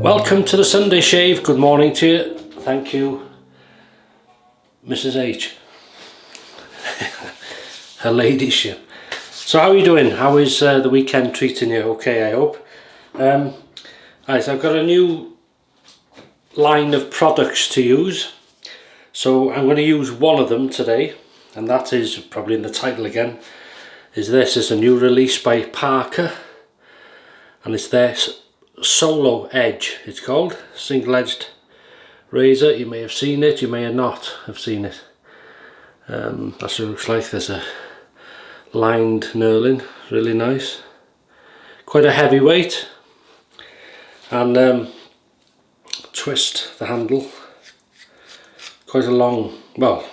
Welcome to the Sunday Shave. Good morning to you. Thank you, Mrs. H. Her ladyship. So how are you doing? How is the weekend treating you? Okay, I hope. Right, so I've got a new line of products to use. So I'm going to use one of them today, and that is probably in the title again. Is this? It's a new release by Parker, and it's their Solo Edge. It's called single-edged razor. You may have seen it, you may not have seen it. That's what it looks like. There's a lined knurling, really nice. Quite a heavy weight, and twist the handle. Quite a long, well,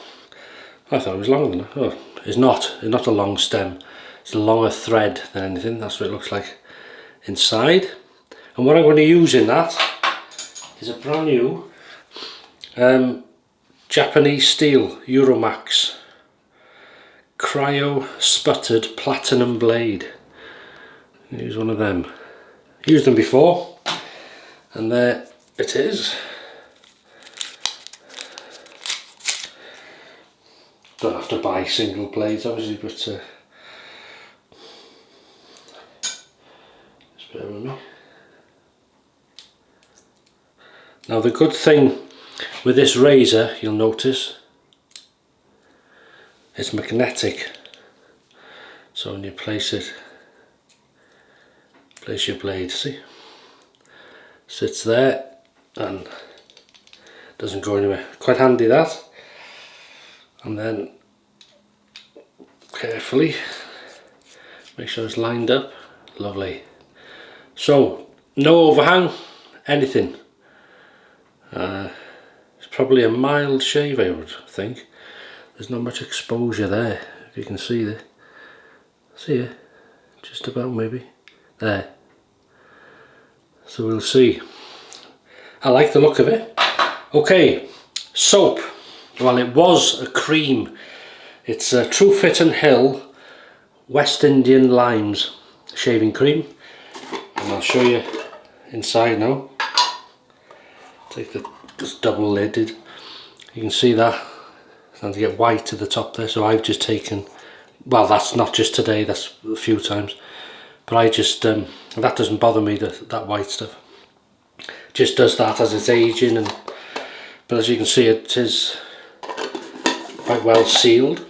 I thought it was longer than that. Oh, it's not a long stem. It's a longer thread than anything. That's what it looks like inside. And what I'm going to use in that is a brand new Japanese steel Euromax cryo sputtered platinum blade. Use one of them. Used them before, and there it is. Don't have to buy single blades obviously, but just bear with me. Now the good thing with this razor, you'll notice, it's magnetic. So when you place it, place your blade, see? Sits there and doesn't go anywhere. Quite handy that. And then carefully make sure it's lined up. Lovely. So no overhang, anything. It's probably a mild shave, I would think. There's not much exposure there, if you can see it. See it? Just about, maybe. There. So we'll see. I like the look of it. Okay, soap. Well, it was a cream. It's a Truefitt and Hill West Indian Limes shaving cream. And I'll show you inside now. Take this double lidded. You can see that it's starting to get white to the top there, so I've just taken, well, that's not just today, that's a few times, but I just that doesn't bother me, that white stuff just does that as it's aging. And but as you can see, it is quite well sealed.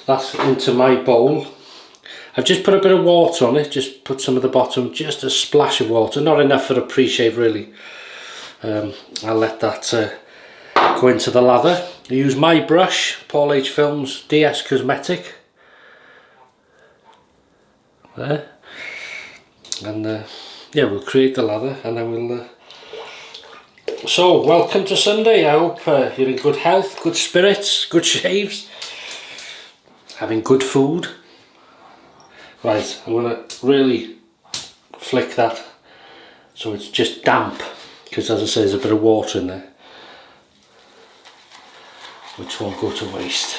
That's into my bowl. I've just put a bit of water on it, just put some at the bottom, just a splash of water, not enough for a pre-shave really. I'll let that go into the lather. I use my brush, PaulHFilms DSCosmetic. There. And yeah, we'll create the lather and then we'll... So, welcome to Sunday. I hope you're in good health, good spirits, good shaves, having good food. Right, I'm going to really flick that so it's just damp. Because as I say, there's a bit of water in there, which won't go to waste.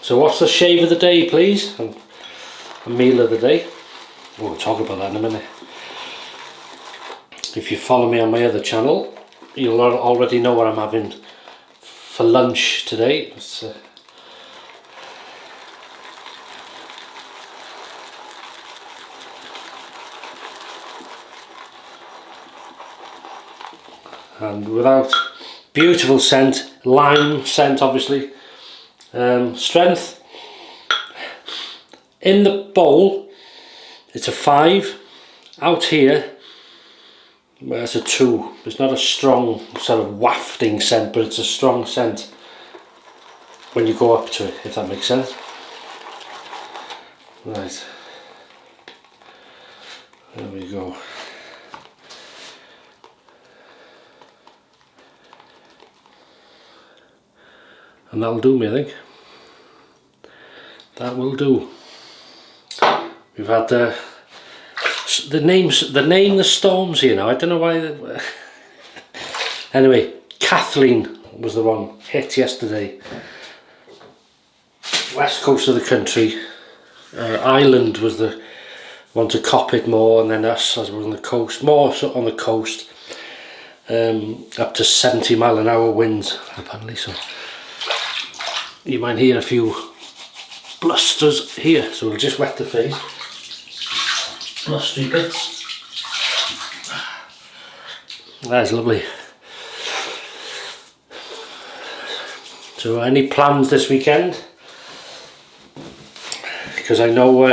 So what's the shave of the day, please? And a meal of the day. We'll talk about that in a minute. If you follow me on my other channel, you'll already know what I'm having for lunch today. And without beautiful scent, lime scent obviously. Strength in the bowl, it's a 5. Out here, well, it's a 2. It's not a strong sort of wafting scent, but it's a strong scent when you go up to it, if that makes sense. Right, there we go. And that'll do me, I think. That will do. We've had the name the storms here now. I don't know why. Anyway, Kathleen was the one hit yesterday. West coast of the country. Ireland was the one to cop it more, and then us as we're on the coast, more so on the coast. Up to 70 mile an hour winds apparently, so you might hear a few blusters here, so we'll just wet the face. Blustery bits. That's lovely. So any plans this weekend? Because I know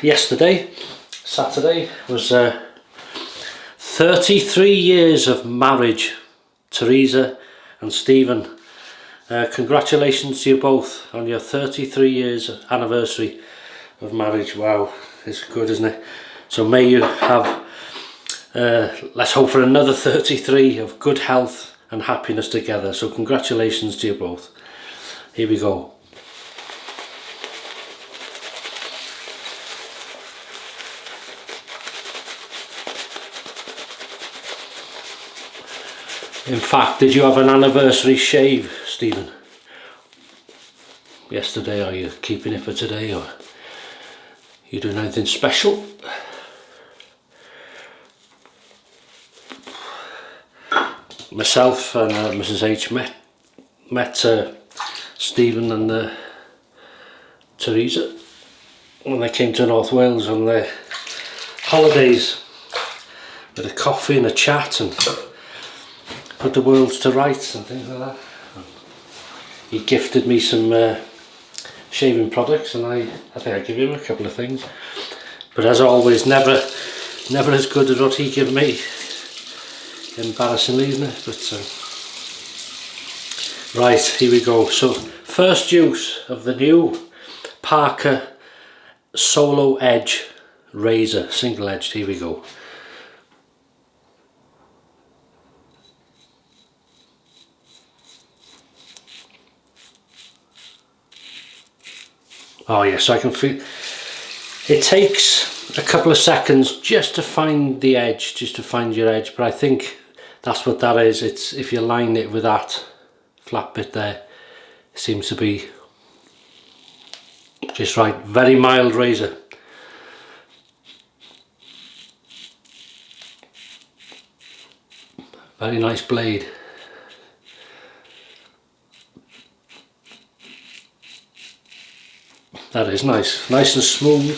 yesterday, Saturday, was 33 years of marriage, Teresa and Stephen. Congratulations to you both on your 33 years anniversary of marriage. Wow, it's good, isn't it? So may you have, let's hope for another 33 of good health and happiness together. So congratulations to you both. Here we go. In fact, did you have an anniversary shave, Stephen? Yesterday, or are you keeping it for today, or you doing anything special? Myself and Mrs H met Stephen and Teresa when they came to North Wales on their holidays, with a coffee and a chat and put the worlds to rights and things like that. He gifted me some shaving products, and I think I gave him a couple of things, but as always, never as good as what he gave me, embarrassingly, isn't it? But right, here we go. So first use of the new Parker Solo Edge razor, single edged. Here we go. Oh yes, so I can feel it takes a couple of seconds just to find the edge, just to find your edge, but I think that's what that is. It's if you line it with that flat bit there, it seems to be just right. Very mild razor. Very nice blade. That is nice, nice and smooth.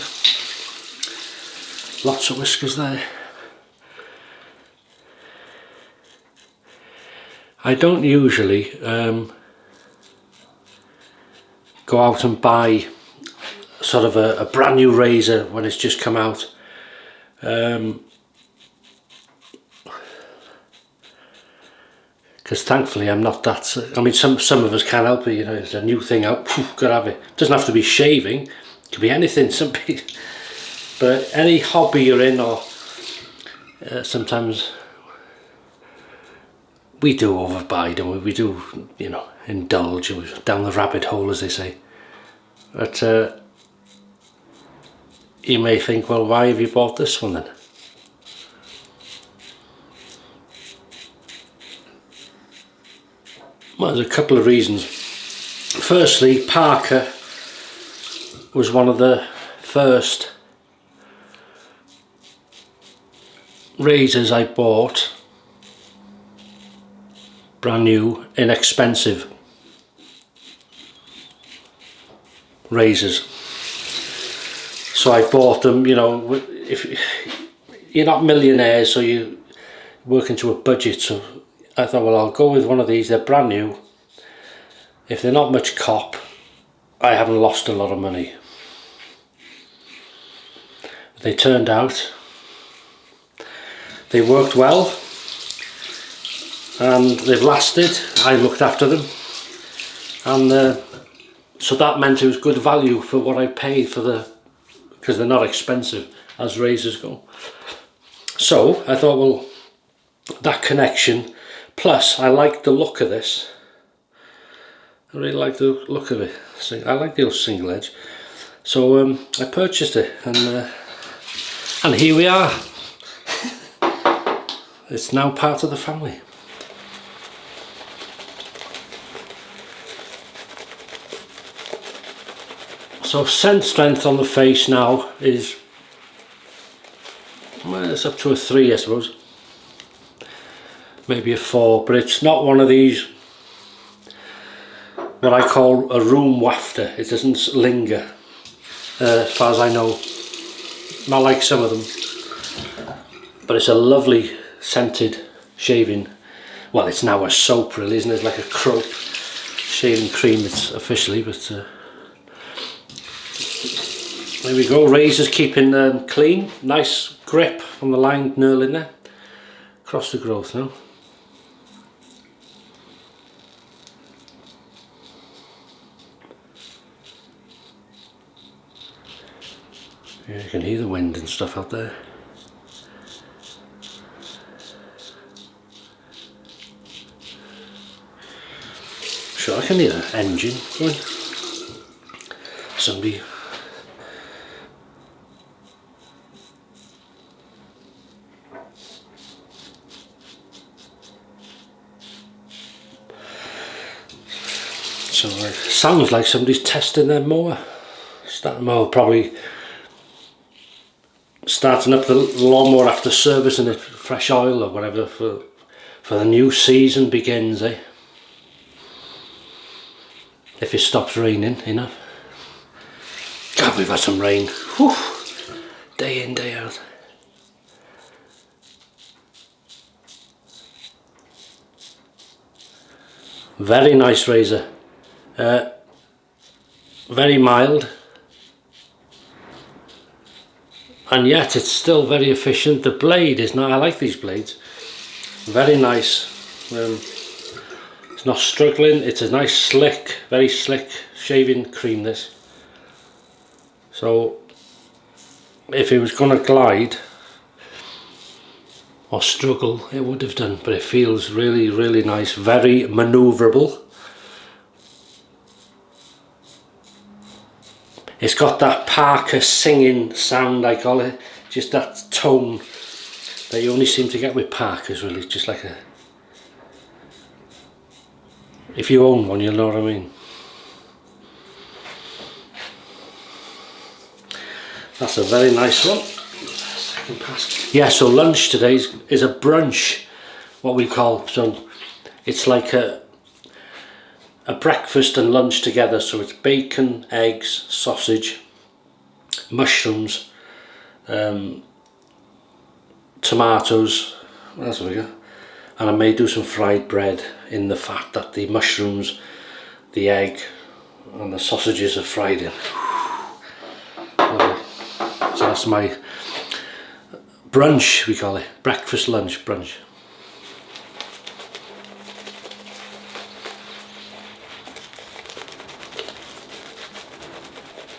Lots of whiskers there. I don't usually go out and buy sort of a brand new razor when it's just come out. Because thankfully I'm not that, I mean some of us can't help it, you know, it's a new thing out, gotta have it. It doesn't have to be shaving, it could be anything, but any hobby you're in, or sometimes we do overbuy, don't we? We do, you know, indulge down the rabbit hole, as they say. But you may think, well, why have you bought this one then? Well, there's a couple of reasons. Firstly, Parker was one of the first razors I bought, brand new, inexpensive razors. So I bought them, you know, if you're not millionaires, so you work into a budget, so I thought, well, I'll go with one of these. They're brand new. If they're not much cop, I haven't lost a lot of money. They turned out, they worked well, and they've lasted. I looked after them, and so that meant it was good value for what I paid for because they're not expensive as razors go. So I thought, well, that connection. Plus, I like the look of this. I really like the look of it. I like the old single edge. So I purchased it, and here we are. it's now part of the family. So scent strength on the face now is, well, it's up to a 3 I suppose, maybe a 4, but it's not one of these what I call a room wafter. It doesn't linger as far as I know, not like some of them, but it's a lovely scented shaving, well, it's now a soap really, isn't it? It's like a Crope shaving cream, it's officially, but there we go. Razors keeping them clean, nice grip on the line knurl in there, across the growth now. Yeah, you can hear the wind and stuff out there. Sure, I can hear an engine going. Somebody. So it sounds like somebody's testing their mower. Probably starting up the lawnmower after servicing it, fresh oil or whatever for the new season begins, eh? If it stops raining enough. God, we've had some rain. Whew. Day in, day out. Very nice razor. Very mild. And yet it's still very efficient. The blade is not, I like these blades. Very nice. It's not struggling. It's a nice slick, very slick shaving cream this. So if it was going to glide or struggle, it would have done, but it feels really, really nice, very manoeuvrable. It's got that Parker singing sound, I call it, just that tone that you only seem to get with Parkers, really, just like a, if you own one you'll know what I mean. That's a very nice one. Second pass. Yeah, so lunch today is a brunch, what we call, so it's like a breakfast and lunch together, so it's bacon, eggs, sausage, mushrooms, tomatoes, that's what we got, and I may do some fried bread in the fat that the mushrooms, the egg and the sausages are fried in. Lovely. So that's my brunch, we call it, breakfast, lunch, brunch.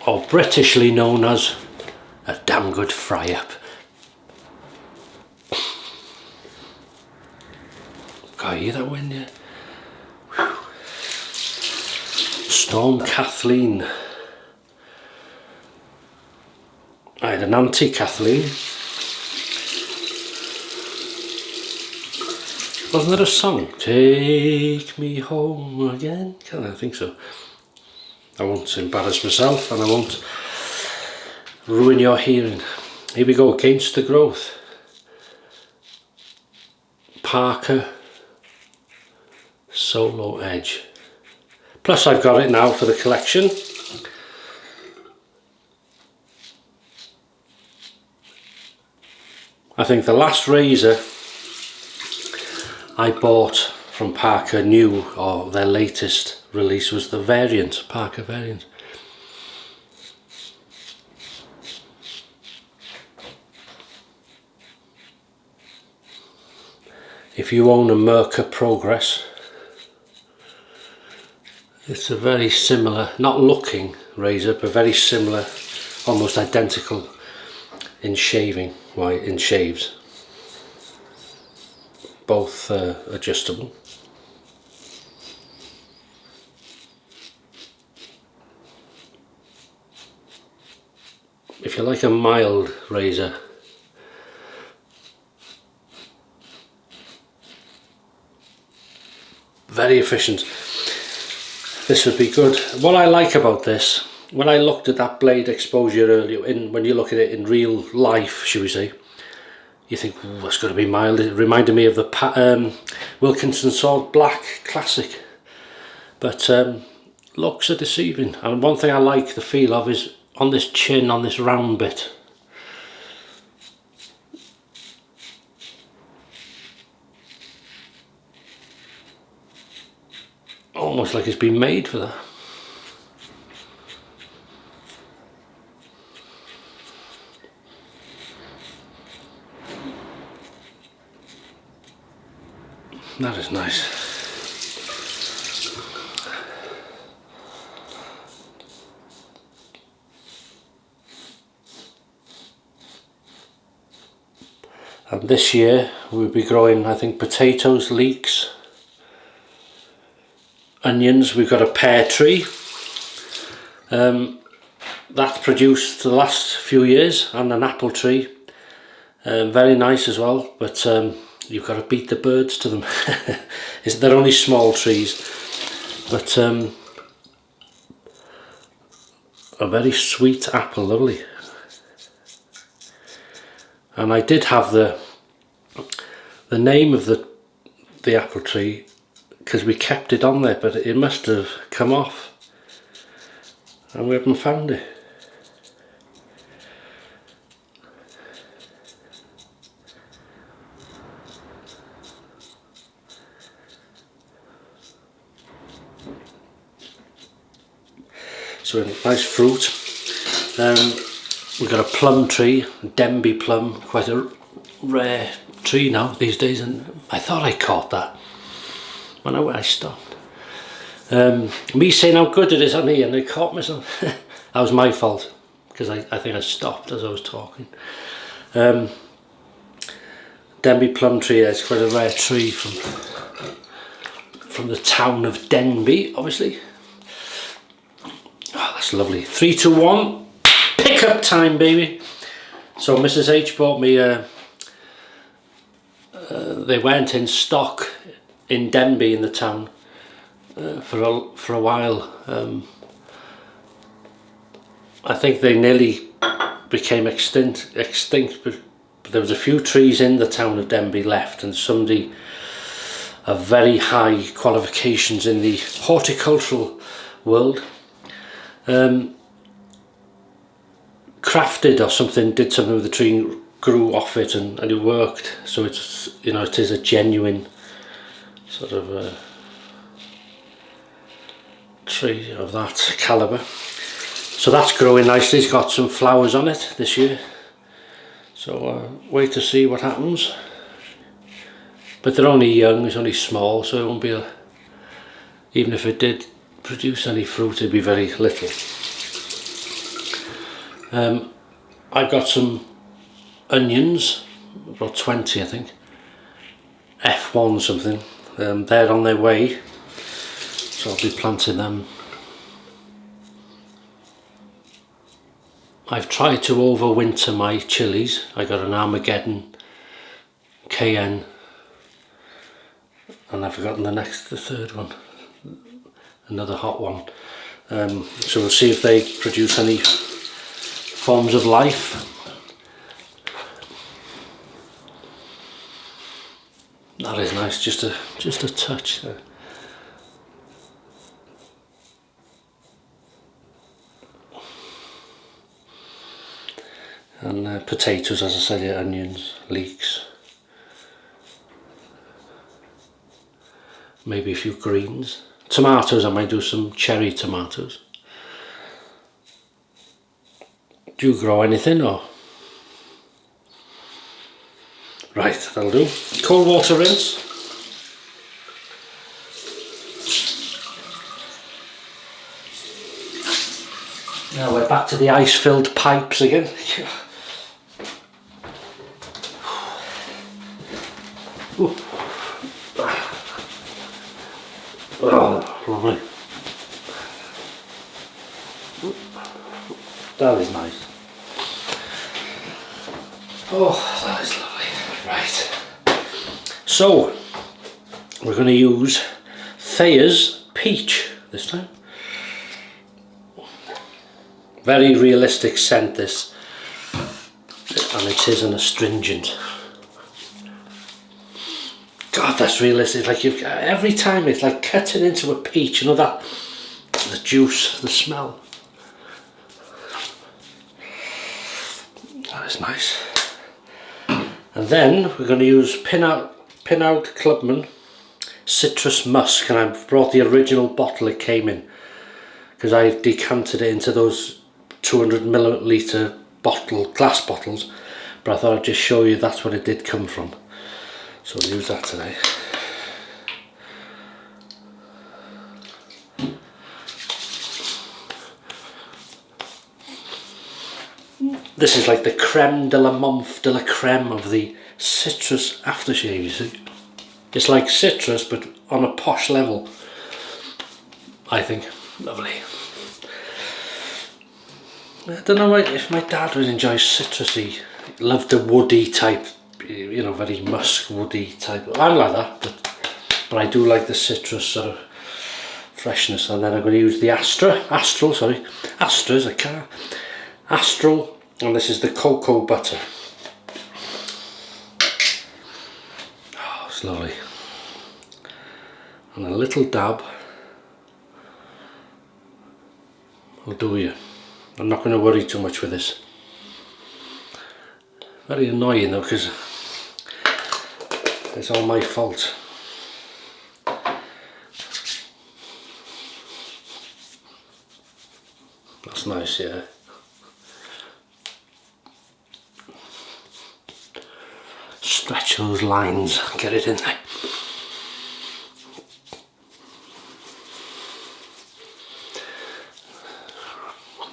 Or Britishly known as a damn good fry up. Can you hear that wind, yeah? Whew. Storm Kathleen. I had an anti-Kathleen. Wasn't there a song? Take me home again? I think so. I won't embarrass myself and I won't ruin your hearing. Here we go, Against the Growth. Parker Solo Edge. Plus I've got it now for the collection. I think the last razor I bought from Parker new, or their latest release, was the variant, Parker variant. If you own a Merkur Progress, it's a very similar, not looking razor, but very similar, almost identical in shaving, in shaves. Both adjustable. If you like a mild razor, very efficient. This would be good. What I like about this, when I looked at that blade exposure earlier, when you look at it in real life, should we say, you think, oh, that's going to be mild. It reminded me of the Wilkinson Sword Black Classic. But looks are deceiving. And one thing I like the feel of is on this chin, on this round bit. Almost like it's been made for that. That is nice. And this year we'll be growing, I think, potatoes, leeks, onions. We've got a pear tree that's produced the last few years, and an apple tree, very nice as well, but you've got to beat the birds to them. They're only small trees, but a very sweet apple, lovely. And I did have the name of the apple tree because we kept it on there, but it must have come off and we haven't found it. So nice fruit. We've got a plum tree, Denby plum, quite a rare tree now these days, and I thought I caught that when I stopped. Me saying how good it is on here and I caught myself. That was my fault because I think I stopped as I was talking. Denby plum tree is quite a rare tree from the town of Denby, obviously. Oh, that's lovely. 3, 2, 1. Pickup time, baby. So Mrs. H bought me they weren't in stock in Denby, in the town, for a while. I think they nearly became extinct, but there was a few trees in the town of Denby left, and somebody of very high qualifications in the horticultural world crafted or something, did something with the tree and grew off it, and it worked. So it's, you know, it is a genuine sort of tree of that calibre. So that's growing nicely. It's got some flowers on it this year, so wait to see what happens. But they're only young, it's only small, so it won't be even if it did produce any fruit, it'd be very little. I've got some onions, about 20 I think, F1 something. They're on their way, so I'll be planting them. I've tried to overwinter my chilies. I got an Armageddon, KN, and I've forgotten the third one, another hot one. So we'll see if they produce any forms of life. That is nice, just a touch there. And potatoes, as I said, yeah, onions, leeks, maybe a few greens. Tomatoes, I might do some cherry tomatoes. Do you grow anything, or? Right, that'll do. Cold water rinse. Now we're back to the ice-filled pipes again. Oh, lovely. That is nice. Oh, that is lovely. Right. So, we're going to use Thayer's Peach this time. Very realistic scent this, and it is an astringent. God, that's realistic. Like every time it's like cutting into a peach. You know that, the juice, the smell. That is nice. And then we're going to use Pinaud Clubman Citrus Musk, and I've brought the original bottle it came in because I've decanted it into those 200ml glass bottles, but I thought I'd just show you that's what it did come from, so we'll use that today. This is like the creme de la menthe de la creme of the citrus aftershave, you see. It's like citrus but on a posh level, I think. Lovely. I don't know if my dad would enjoy citrusy. He loved the woody type, you know, very musk woody type. I'm like that, but I do like the citrus sort of freshness. And then I'm going to use the Astral, sorry. Astra's a car. Astral. And this is the cocoa butter. Oh, it's lovely. And a little dab will do you. I'm not going to worry too much with this. Very annoying though, because it's all my fault. That's nice, yeah. Stretch those lines, get it in there.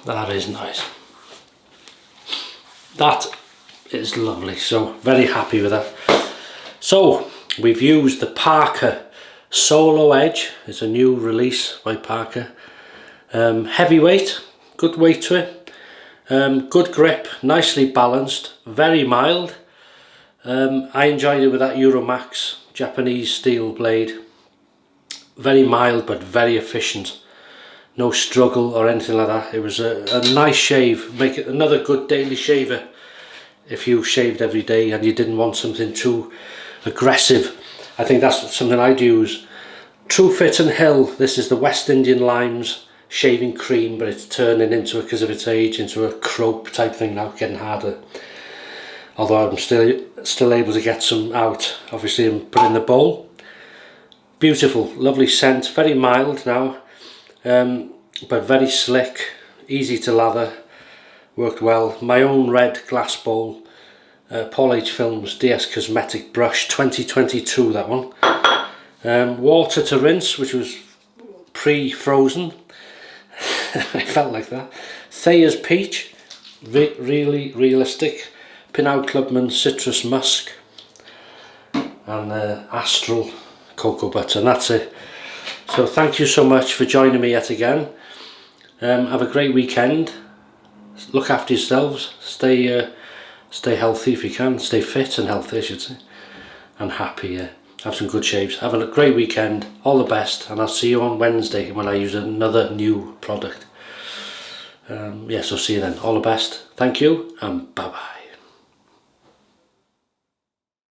That is nice. That is lovely, so very happy with that. So we've used the Parker Solo Edge. It's a new release by Parker. Heavyweight, good weight to it, good grip, nicely balanced, very mild. I enjoyed it with that Euromax Japanese steel blade. Very mild but very efficient. No struggle or anything like that. It was a nice shave. Make it another good daily shaver if you shaved every day and you didn't want something too aggressive. I think that's something I'd use. Truefitt and Hill. This is the West Indian Limes shaving cream, but it's turning into, because of its age, into a crope type thing now, getting harder. Although I'm still able to get some out, obviously, and put in the bowl. Beautiful, lovely scent, very mild now, but very slick, easy to lather, worked well. My own red glass bowl, PaulHFilms DSCosmetic brush, 2022 that one. Water to rinse, which was pre-frozen. I felt like that. Thayer's Peach, really realistic. Pinaud Clubman Citrus Musk, and Astral cocoa butter, and that's it. So thank you so much for joining me yet again. Have a great weekend. Look after yourselves. Stay healthy if you can. Stay fit and healthy, I should say, and happy. Have some good shaves. Have a great weekend. All the best, and I'll see you on Wednesday when I use another new product. So see you then. All the best. Thank you, and bye bye.